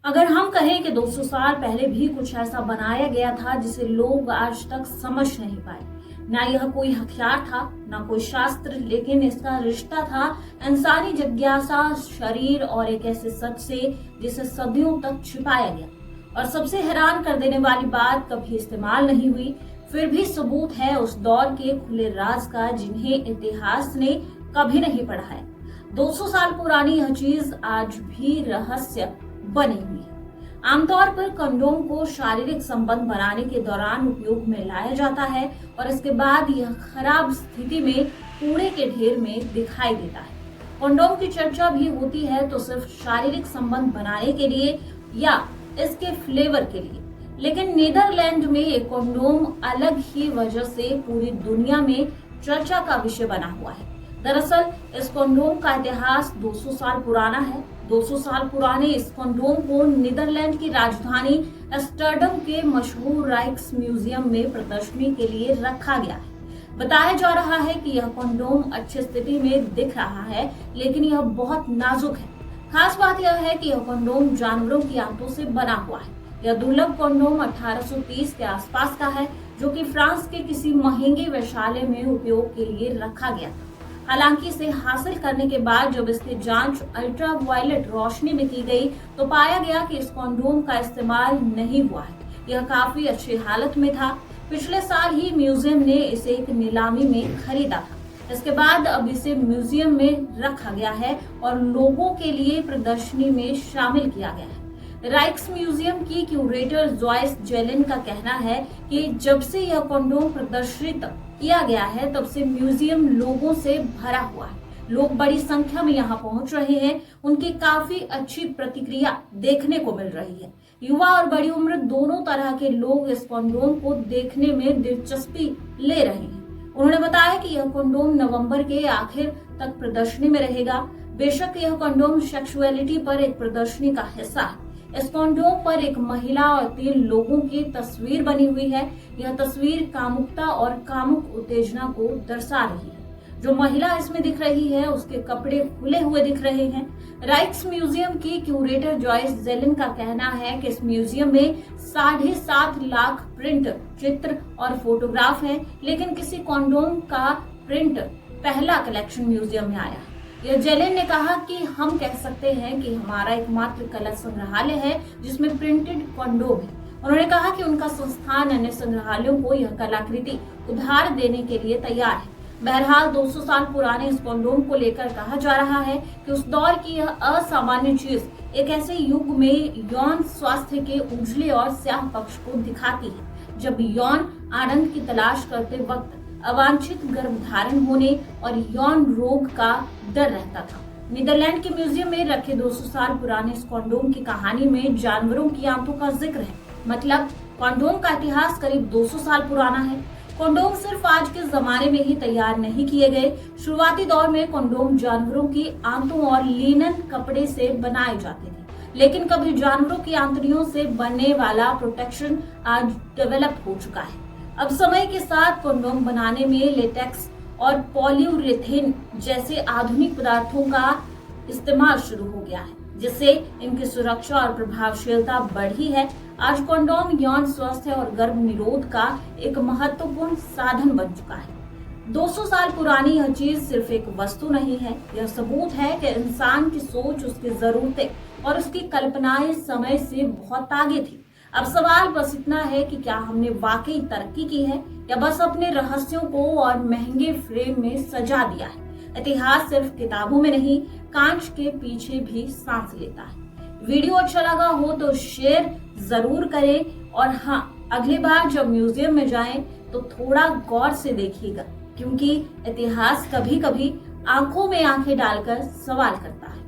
अगर हम कहें कि 200 साल पहले भी कुछ ऐसा बनाया गया था जिसे लोग आज तक समझ नहीं पाए, ना यह कोई हथियार था ना कोई शास्त्र, लेकिन इसका रिश्ता था इंसानी जिज्ञासा, शरीर और एक ऐसे सच से जिसे सदियों तक छिपाया गया। और सबसे हैरान कर देने वाली बात, कभी इस्तेमाल नहीं हुई, फिर भी सबूत है उस दौर के खुले राज का जिन्हें इतिहास ने कभी नहीं पढ़ा है। 200 साल पुरानी यह चीज आज भी रहस्य बनी हुई है। आमतौर पर कंडोम को शारीरिक संबंध बनाने के दौरान उपयोग में लाया जाता है और इसके बाद यह खराब स्थिति में कूड़े के ढेर में दिखाई देता है। कंडोम की चर्चा भी होती है तो सिर्फ शारीरिक संबंध बनाने के लिए या इसके फ्लेवर के लिए, लेकिन नीदरलैंड में एक कंडोम अलग ही वजह से पूरी दुनिया में चर्चा का विषय बना हुआ है। दरअसल इस कंडोम का इतिहास 200 साल पुराना है। 200 साल पुराने इस कंडोम को नीदरलैंड की राजधानी एम्स्टर्डम के मशहूर राइक्स म्यूजियम में प्रदर्शनी के लिए रखा गया है। बताया जा रहा है कि यह कंडोम अच्छी स्थिति में दिख रहा है, लेकिन यह बहुत नाजुक है। खास बात यह है कि यह कंडोम जानवरों की आंतों से बना हुआ है। यह दुर्लभ कंडोम 1830 के आसपास का है, जो कि फ्रांस के किसी महंगे वेश्यालय में उपयोग के लिए रखा गया था। हालांकि इसे हासिल करने के बाद जब इसकी जांच अल्ट्रावायलेट रोशनी में की गई तो पाया गया कि इस कंडोम का इस्तेमाल नहीं हुआ है। यह काफी अच्छी हालत में था। पिछले साल ही म्यूजियम ने इसे एक नीलामी में खरीदा था। इसके बाद अब इसे म्यूजियम में रखा गया है और लोगों के लिए प्रदर्शनी में शामिल किया गया है। राइक्स म्यूजियम की क्यूरेटर जॉयस जेलिन का कहना है कि जब से यह कंडोम प्रदर्शित किया गया है तब से म्यूजियम लोगों से भरा हुआ है। लोग बड़ी संख्या में यहाँ पहुंच रहे हैं। उनकी काफी अच्छी प्रतिक्रिया देखने को मिल रही है। युवा और बड़ी उम्र दोनों तरह के लोग इस कंडोम को देखने में दिलचस्पी ले रहे हैं। उन्होंने बताया कि यह कंडोम नवंबर के आखिर तक प्रदर्शनी में रहेगा। बेशक यह कंडोम सेक्सुअलिटी पर एक प्रदर्शनी का हिस्सा है। इस कंडोम पर एक महिला और 3 लोगों की तस्वीर बनी हुई है। यह तस्वीर कामुकता और कामुक उत्तेजना को दर्शा रही है। जो महिला इसमें दिख रही है उसके कपड़े खुले हुए दिख रहे हैं। राइक्स म्यूजियम की क्यूरेटर जॉयस जेलिन का कहना है कि इस म्यूजियम में 7.5 लाख प्रिंट, चित्र और फोटोग्राफ हैं, लेकिन किसी कंडोम का प्रिंट पहला कलेक्शन म्यूजियम में आया। यह जेलिन ने कहा कि हम कह सकते हैं कि हमारा एकमात्र कला संग्रहालय है जिसमें प्रिंटेड कंडोम है। उन्होंने कहा कि उनका संस्थान अन्य संग्रहालयों को यह कलाकृति उधार देने के लिए तैयार है। बहरहाल 200 साल पुराने इस कंडोम को लेकर कहा जा रहा है कि उस दौर की यह असामान्य चीज एक ऐसे युग में यौन स्वास्थ्य के उजले और स्याह पक्ष को दिखाती है, जब यौन आनंद की तलाश करते वक्त अवांछित गर्भधारण होने और यौन रोग का डर रहता था। नीदरलैंड के म्यूजियम में रखे 200 साल पुराने इस कंडोम की कहानी में जानवरों की आंतों का जिक्र है। मतलब कंडोम का इतिहास करीब 200 साल पुराना है। कंडोम सिर्फ आज के जमाने में ही तैयार नहीं किए गए। शुरुआती दौर में कंडोम जानवरों की आंतों और लिनन कपड़े से बनाए जाते थे, लेकिन कभी जानवरों की आंतड़ियों से बनने वाला प्रोटेक्शन आज डेवलप हो चुका है। अब समय के साथ कंडोम बनाने में लेटेक्स और पॉलीयूरेथेन जैसे आधुनिक पदार्थों का इस्तेमाल शुरू हो गया है, जिससे इनकी सुरक्षा और प्रभावशीलता बढ़ी है। आज कंडोम यौन स्वास्थ्य और गर्भ निरोध का एक महत्वपूर्ण साधन बन चुका है। 200 साल पुरानी यह चीज सिर्फ एक वस्तु नहीं है, यह सबूत है कि इंसान की सोच, उसकी जरूरतें और उसकी कल्पनाएं समय से बहुत आगे थी। अब सवाल बस इतना है कि क्या हमने वाकई तरक्की की है या बस अपने रहस्यों को और महंगे फ्रेम में सजा दिया है। इतिहास सिर्फ किताबों में नहीं, कांच के पीछे भी सांस लेता है। वीडियो अच्छा लगा हो तो शेयर जरूर करें और हाँ, अगली बार जब म्यूजियम में जाएं तो थोड़ा गौर से देखिएगा, क्योंकि इतिहास कभी कभी आंखों में आंखें डालकर सवाल करता है।